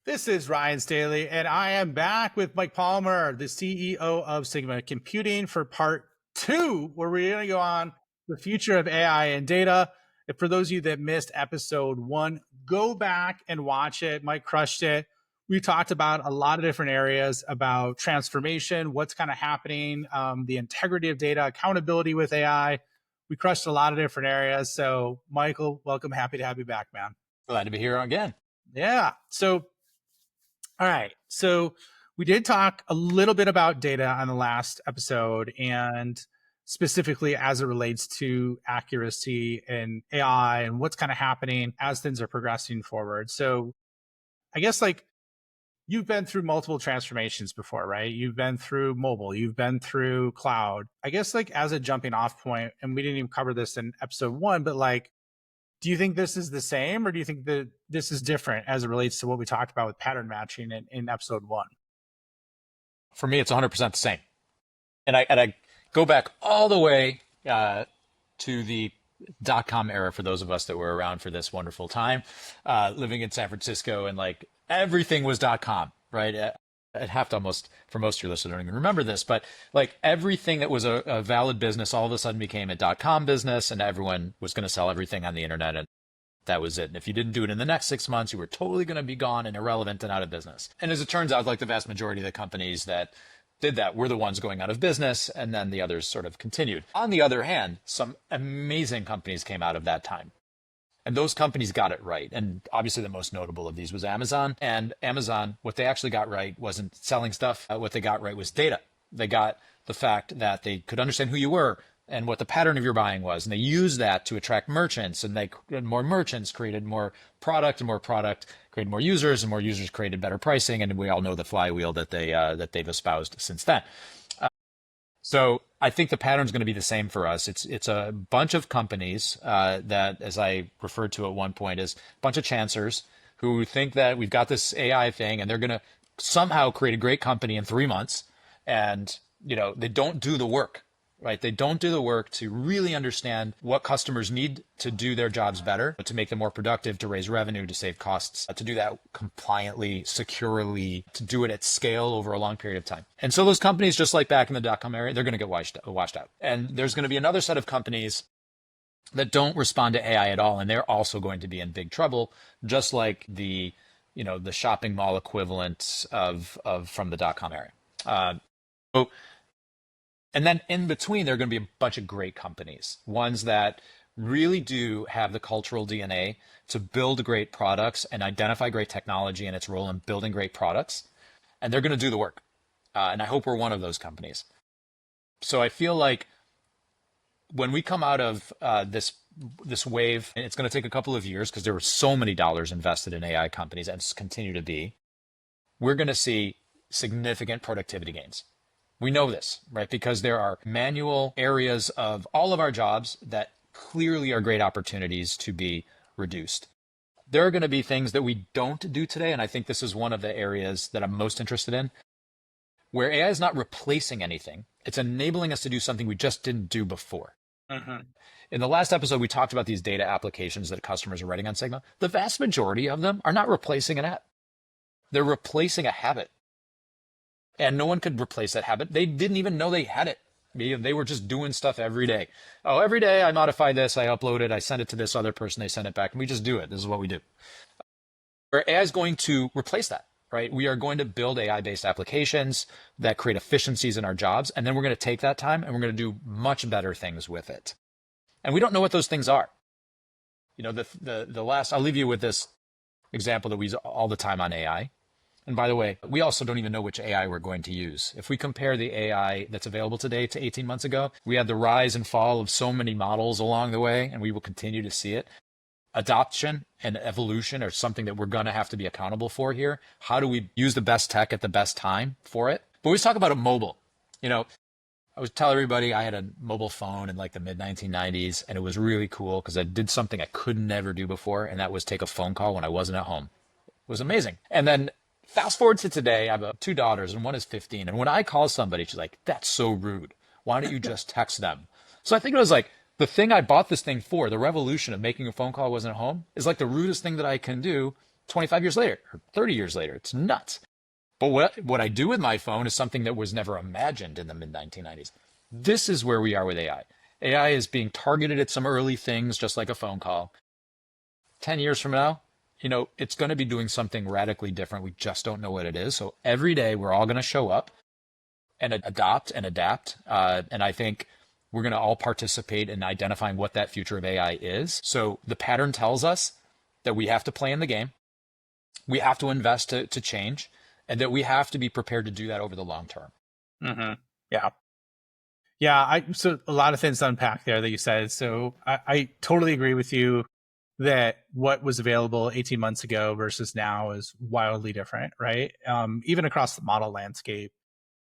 This is Ryan Staley, and I am back with Mike Palmer, the CEO of Sigma Computing, for part two, where we're going to go on the future of AI and data. And for those of you that missed episode one, go back and watch it. Mike crushed it. We talked about a lot of different areas about transformation, what's kind of happening, the integrity of data, accountability with AI. We crushed a lot of different areas. So, Michael, welcome. Happy to have you back, man. Glad to be here again. Yeah. All right. So we did talk a little bit about data on the last episode and specifically as it relates to accuracy and AI and what's kind of happening as things are progressing forward. So I guess like you've been through multiple transformations before, right? You've been through mobile, you've been through cloud. I guess like as a jumping off point, and we didn't even cover this in episode one, but like do you think this is the same, or do you think that this is different as it relates to what we talked about with pattern matching in episode one? For me, it's 100% the same. And I go back all the way to the .com era for those of us that were around for this wonderful time, living in San Francisco, and like everything was .com, right? I'd have to almost, for most of your listeners, don't even remember this, but like everything that was a valid business all of a sudden became a .com business, and everyone was going to sell everything on the internet, and that was it. And if you didn't do it in the next 6 months, you were totally going to be gone and irrelevant and out of business. And as it turns out, like the vast majority of the companies that did that were the ones going out of business, and then the others sort of continued. On the other hand, some amazing companies came out of that time. And those companies got it right. And obviously the most notable of these was Amazon. And Amazon, what they actually got right wasn't selling stuff. What they got right was data. They got the fact that they could understand who you were and what the pattern of your buying was. And they used that to attract merchants. And more merchants created more product, and more product created more users, and more users created better pricing. And we all know the flywheel that they've espoused since then. So I think the pattern is going to be the same for us. It's a bunch of companies that, as I referred to at one point, is a bunch of chancers who think that we've got this AI thing and they're going to somehow create a great company in 3 months. And, they don't do the work, right? They don't do the work to really understand what customers need to do their jobs better, to make them more productive, to raise revenue, to save costs, to do that compliantly, securely, to do it at scale over a long period of time. And so those companies, just like back in the .com area, they're going to get washed out. And there's going to be another set of companies that don't respond to AI at all, and they're also going to be in big trouble, just like the shopping mall equivalent of from the .com area. And then in between, there are going to be a bunch of great companies, ones that really do have the cultural DNA to build great products and identify great technology and its role in building great products. And they're going to do the work. And I hope we're one of those companies. So I feel like when we come out of this wave, it's going to take a couple of years because there were so many dollars invested in AI companies and continue to be, we're going to see significant productivity gains. We know this, right? Because there are manual areas of all of our jobs that clearly are great opportunities to be reduced. There are going to be things that we don't do today, and I think this is one of the areas that I'm most interested in, where AI is not replacing anything. It's enabling us to do something we just didn't do before. Mm-hmm. In the last episode, we talked about these data applications that customers are writing on Sigma. The vast majority of them are not replacing an app. They're replacing a habit. And no one could replace that habit. They didn't even know they had it. They were just doing stuff every day. Oh, every day I modify this, I upload it, I send it to this other person, they send it back, and we just do it. This is what we do. Where AI is going to replace that, right? We are going to build AI-based applications that create efficiencies in our jobs, and then we're going to take that time and we're going to do much better things with it. And we don't know what those things are. I'll leave you with this example that we use all the time on AI. And by the way, we also don't even know which AI we're going to use. If we compare the AI that's available today to 18 months ago, we had the rise and fall of so many models along the way, and we will continue to see it. Adoption and evolution are something that we're going to have to be accountable for here. How do we use the best tech at the best time for it? But let's talk about it mobile. I was telling everybody I had a mobile phone in like the mid 1990s, and it was really cool because I did something I could never do before, and that was take a phone call when I wasn't at home. It was amazing. And then fast forward to today, I have 2 daughters and one is 15. And when I call somebody, she's like, that's so rude. Why don't you just text them? So I think it was like the thing I bought this thing for, the revolution of making a phone call wasn't at home, is like the rudest thing that I can do 25 years later or 30 years later. It's nuts. But what I do with my phone is something that was never imagined in the mid 1990s. This is where we are with AI. AI is being targeted at some early things, just like a phone call. 10 years from now, it's going to be doing something radically different. We just don't know what it is. So every day we're all going to show up and adopt and adapt. And I think we're going to all participate in identifying what that future of AI is. So the pattern tells us that we have to play in the game. We have to invest to change, and that we have to be prepared to do that over the long term. Mm-hmm. Yeah. Yeah. So a lot of things to unpack there that you said. So I totally agree with you that what was available 18 months ago versus now is wildly different, right? Even across the model landscape.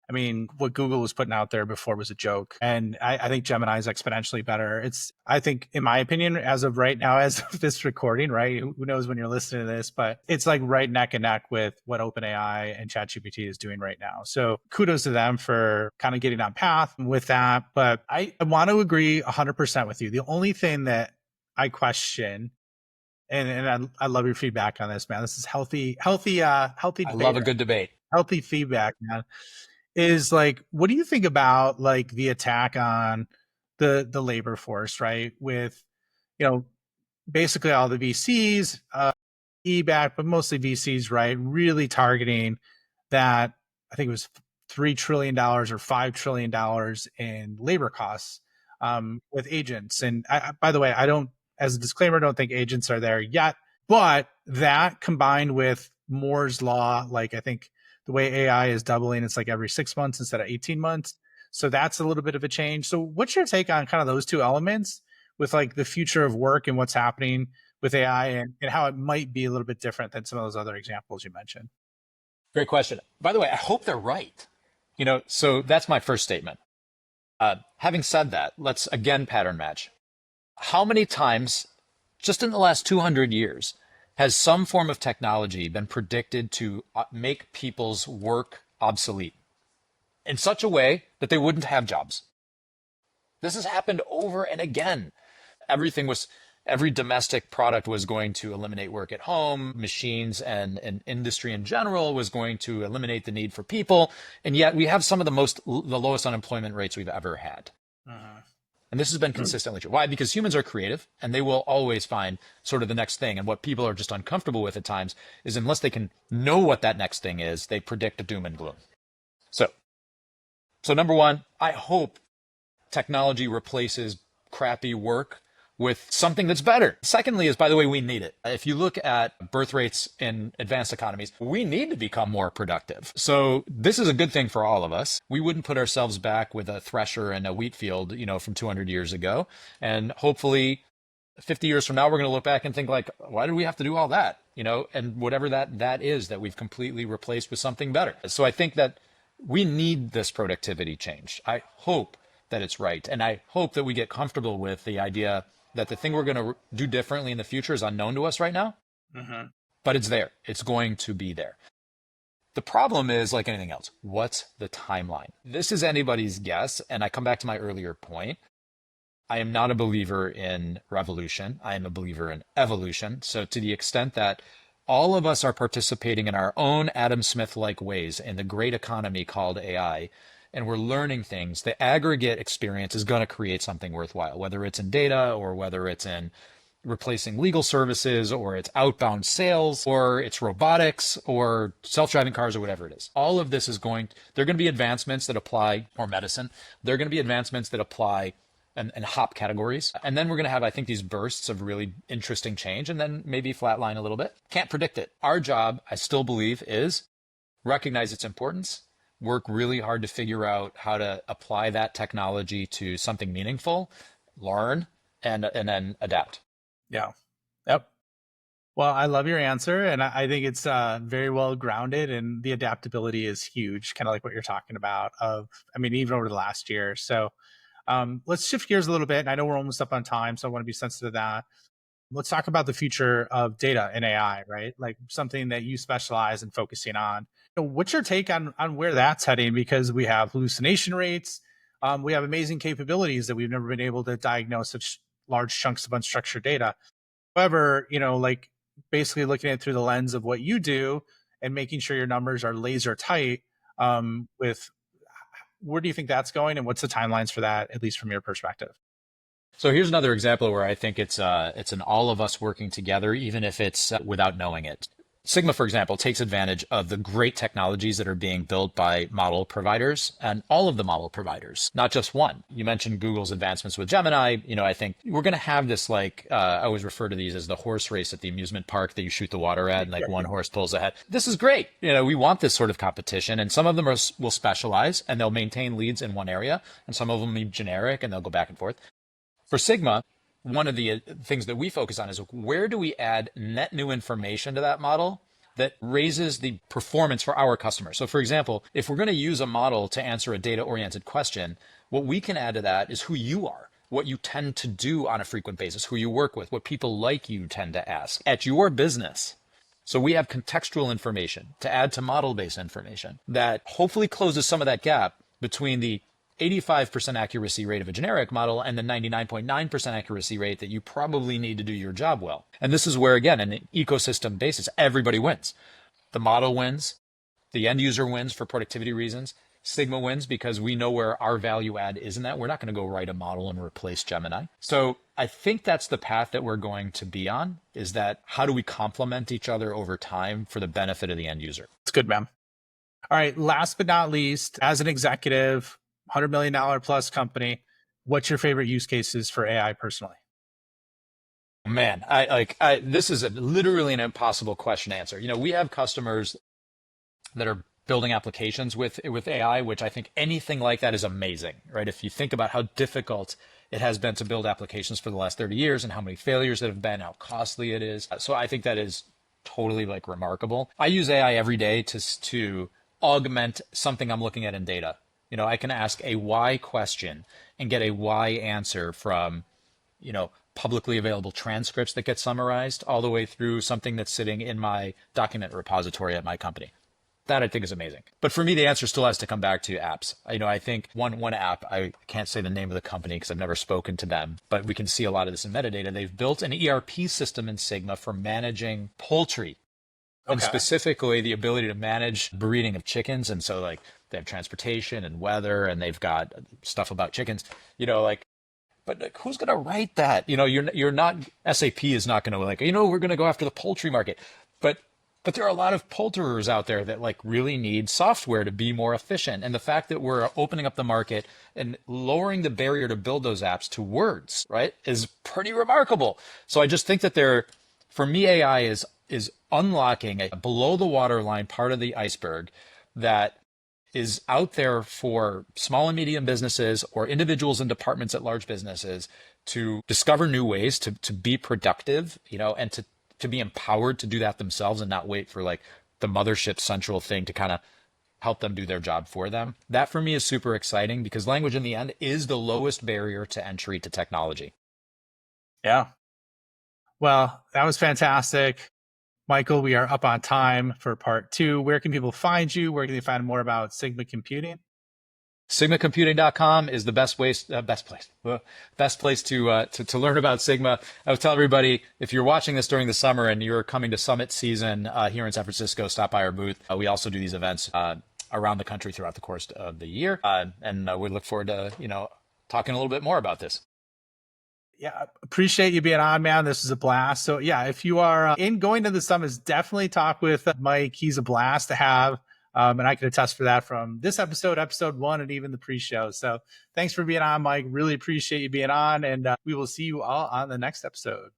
I mean, what Google was putting out there before was a joke. And I think Gemini is exponentially better. I think, in my opinion, as of right now, as of this recording, right? Who knows when you're listening to this, but it's like right neck and neck with what OpenAI and ChatGPT is doing right now. So kudos to them for kind of getting on path with that. But I want to agree 100% with you. The only thing that I question, and I love your feedback on this, man. This is healthy I debate, love a good debate. healthy feedback, man, is like, what do you think about like the attack on the labor force, right? With, you know, basically all the VCs, back, but mostly VCs, right? Really targeting that. I think it was $3 trillion or $5 trillion in labor costs with agents. And by the way, I don't, as a disclaimer, don't think agents are there yet. But that combined with Moore's law, like I think the way AI is doubling, it's like every 6 months instead of 18 months. So that's a little bit of a change. So what's your take on kind of those two elements with like the future of work and what's happening with AI and how it might be a little bit different than some of those other examples you mentioned? Great question. By the way, I hope they're right. So that's my first statement. Having said that, let's again pattern match. How many times, just in the last 200 years, has some form of technology been predicted to make people's work obsolete in such a way that they wouldn't have jobs? This has happened over and again. Every domestic product was going to eliminate work at home. Machines and industry in general was going to eliminate the need for people. And yet we have some of the lowest unemployment rates we've ever had. Uh-huh. And this has been consistently true. Why? Because humans are creative and they will always find sort of the next thing. And what people are just uncomfortable with at times is unless they can know what that next thing is, they predict doom and gloom. So number one, I hope technology replaces crappy work with something that's better. Secondly is, by the way, we need it. If you look at birth rates in advanced economies, we need to become more productive. So this is a good thing for all of us. We wouldn't put ourselves back with a thresher and a wheat field, from 200 years ago. And hopefully 50 years from now, we're going to look back and think like, why did we have to do all that? And whatever that is that we've completely replaced with something better. So I think that we need this productivity change. I hope that it's right. And I hope that we get comfortable with the idea that the thing we're going to do differently in the future is unknown to us right now, but it's there. It's going to be there. The problem is, like anything else, what's the timeline? This is anybody's guess. And I come back to my earlier point. I am not a believer in revolution. I am a believer in evolution. So to the extent that all of us are participating in our own Adam Smith-like ways in the great economy called AI, and we're learning things, the aggregate experience is going to create something worthwhile, whether it's in data or whether it's in replacing legal services or it's outbound sales or it's robotics or self-driving cars or whatever it is. All of this there are going to be advancements that apply, or medicine. There are going to be advancements that apply and hop categories. And then we're going to have, I think, these bursts of really interesting change and then maybe flatline a little bit. Can't predict it. Our job, I still believe, is recognize its importance, work really hard to figure out how to apply that technology to something meaningful, learn, and then adapt. Yeah. Yep. Well, I love your answer. And I think it's very well grounded, and the adaptability is huge, kind of like what you're talking about even over the last year. So let's shift gears a little bit. And I know we're almost up on time, so I want to be sensitive to that. Let's talk about the future of data and AI, right? Like something that you specialize in focusing on. What's your take on where that's heading? Because we have hallucination rates. We have amazing capabilities that we've never been able to diagnose such large chunks of unstructured data. However, like basically looking at it through the lens of what you do and making sure your numbers are laser tight. With where do you think that's going, and what's the timelines for that, at least from your perspective? So here's another example where I think it's an all of us working together, even if it's without knowing it. Sigma, for example, takes advantage of the great technologies that are being built by model providers and all of the model providers, not just one. You mentioned Google's advancements with Gemini. I think we're going to have this, like, I always refer to these as the horse race at the amusement park that you shoot the water at and like one horse pulls ahead. This is great. We want this sort of competition, and some of them will specialize and they'll maintain leads in one area, and some of them will be generic and they'll go back and forth. For Sigma, one of the things that we focus on is where do we add net new information to that model that raises the performance for our customers. So for example, if we're going to use a model to answer a data-oriented question, what we can add to that is who you are, what you tend to do on a frequent basis, who you work with, what people like you tend to ask at your business. So we have contextual information to add to model-based information that hopefully closes some of that gap between the 85% accuracy rate of a generic model and the 99.9% accuracy rate that you probably need to do your job well. And this is where, again, in an ecosystem basis, everybody wins. The model wins, the end user wins for productivity reasons, Sigma wins because we know where our value add is in that. We're not going to go write a model and replace Gemini. So I think that's the path that we're going to be on, is that how do we complement each other over time for the benefit of the end user? It's good, man. All right. Last but not least, as an executive, $100 million plus company, what's your favorite use cases for AI personally? Man, this is literally an impossible question to answer. We have customers that are building applications with AI, which I think anything like that is amazing, right? If you think about how difficult it has been to build applications for the last 30 years and how many failures there have been, how costly it is. So I think that is totally like remarkable. I use AI every day to augment something I'm looking at in data. I can ask a why question and get a why answer from, publicly available transcripts that get summarized all the way through something that's sitting in my document repository at my company. That I think is amazing. But for me, the answer still has to come back to apps. I think one app, I can't say the name of the company because I've never spoken to them, but we can see a lot of this in metadata. They've built an ERP system in Sigma for managing poultry. And specifically the ability to manage breeding of chickens. And so like they have transportation and weather, and they've got stuff about chickens, but who's going to write that? You're not, SAP is not going to we're going to go after the poultry market. But there are a lot of poulterers out there that really need software to be more efficient. And the fact that we're opening up the market and lowering the barrier to build those apps to words, right, is pretty remarkable. So I just think that for me, AI is unlocking a below the waterline part of the iceberg that is out there for small and medium businesses or individuals and departments at large businesses to discover new ways to be productive, and to be empowered to do that themselves and not wait for the mothership central thing to kind of help them do their job for them. That for me is super exciting because language in the end is the lowest barrier to entry to technology. Yeah. Well, that was fantastic. Michael, we are up on time for part 2. Where can people find you? Where can they find more about Sigma Computing? SigmaComputing.com is the best place to learn about Sigma. I would tell everybody, if you're watching this during the summer and you're coming to Summit season here in San Francisco, stop by our booth. We also do these events around the country throughout the course of the year, and we look forward to talking a little bit more about this. Yeah, appreciate you being on, man. This is a blast. So yeah, if you are going to the summits, definitely talk with Mike. He's a blast to have. And I can attest for that from this episode 1, and even the pre-show. So thanks for being on, Mike. Really appreciate you being on, and we will see you all on the next episode.